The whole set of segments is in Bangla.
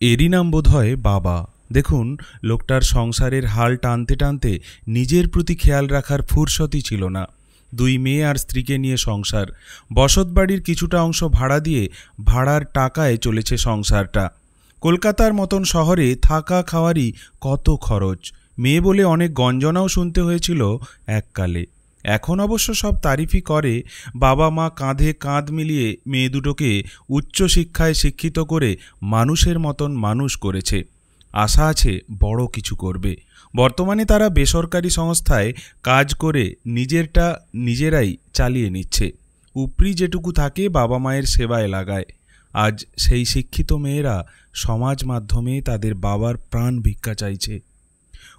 এরই নাম বোধহয় বাবা। দেখুন, লোকটার সংসারের হাল টানতে টানতে নিজের প্রতি খেয়াল রাখার ফুরসতই ছিল না। 2 মেয়ে আর স্ত্রীকে নিয়ে সংসার, বসতবাড়ির কিছুটা অংশ ভাড়া দিয়ে ভাড়ার টাকায় চলেছে সংসারটা। কলকাতার মতন শহরে থাকা খাওয়ারই কত খরচ, মেয়ে বলে অনেক গঞ্জনাও শুনতে হয়েছিল এককালে। এখন অবশ্য সব তারিফই করে। বাবা মা কাঁধে কাঁধ মিলিয়ে মেয়ে দুটোকে উচ্চশিক্ষায় শিক্ষিত করে মানুষের মতন মানুষ করেছে। আশা আছে বড় কিছু করবে। বর্তমানে তারা বেসরকারি সংস্থায় কাজ করে নিজেরটা নিজেরাই চালিয়ে নিচ্ছে। উপরি যেটুকু থাকে বাবা মায়ের সেবায় লাগায়। আজ সেই শিক্ষিত মেয়েরা সমাজ মাধ্যমে তাদের বাবার প্রাণ ভিক্ষা চাইছে।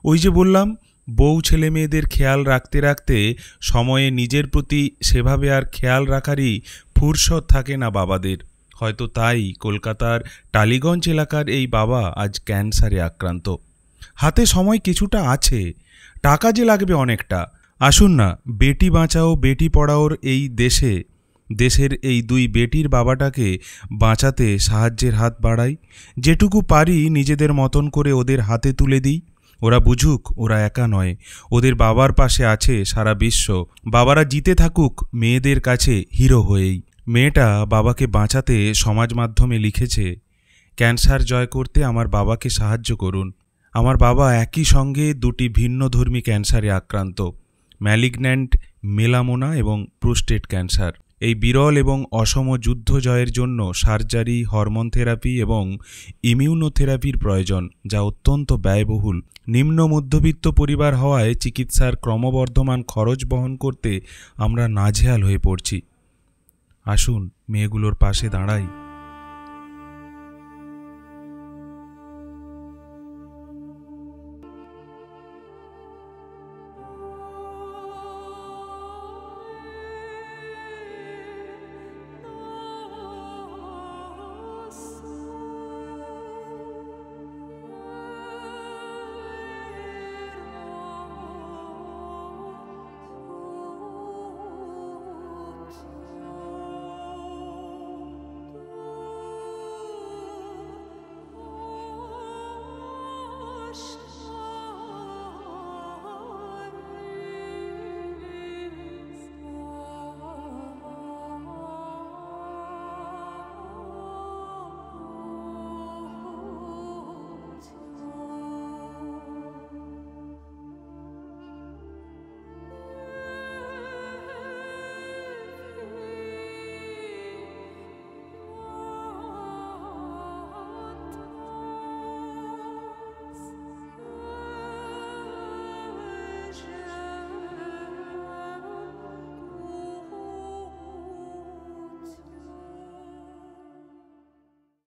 ওই যে বললাম, বউ ছেলে মেয়েদের খেয়াল রাখতে রাখতে সময়ে নিজের প্রতি সেভাবে আর খেয়াল রাখারই ফুরসত থাকে না বাবাদের। হয়তো তাই কলকাতার টালিগঞ্জ এলাকার এই বাবা আজ ক্যান্সারে আক্রান্ত। হাতে সময় কিছুটা আছে, টাকা যে লাগবে অনেকটা। আসুন না, বেটি বাঁচাও বেটি পড়াওর এই দেশের এই 2 বেটির বাবাটাকে বাঁচাতে সাহায্যের হাত বাড়াই। যেটুকু পারি নিজেদের মতন করে ওদের হাতে তুলে দিই। ওরা বুঝুক ওরা একা নয়, ওদের বাবার পাশে আছে সারা বিশ্ব। বাবারা জিতে থাকুক মেয়েদের কাছে হিরো হয়েই। মেয়েটা বাবাকে বাঁচাতে সমাজ মাধ্যমে লিখেছে, ক্যান্সার জয় করতে আমার বাবাকে সাহায্য করুন। আমার বাবা একই সঙ্গে 2টি ভিন্নধর্মী ক্যান্সারে আক্রান্ত, ম্যালিগন্যান্ট মেলামোনা এবং প্রোস্টেট ক্যান্সার। এই বিরল এবং অসম যুদ্ধ জয়ের জন্য সার্জারি, হরমোন থেরাপি এবং ইমিউনোথেরাপির প্রয়োজন, যা অত্যন্ত ব্যয়বহুল। নিম্ন মধ্যবিত্ত পরিবার হওয়ায় চিকিৎসার ক্রমবর্ধমান খরচ বহন করতে আমরা নাজেহাল হয়ে পড়ছি। আসুন মেয়েগুলোর পাশে দাঁড়াই।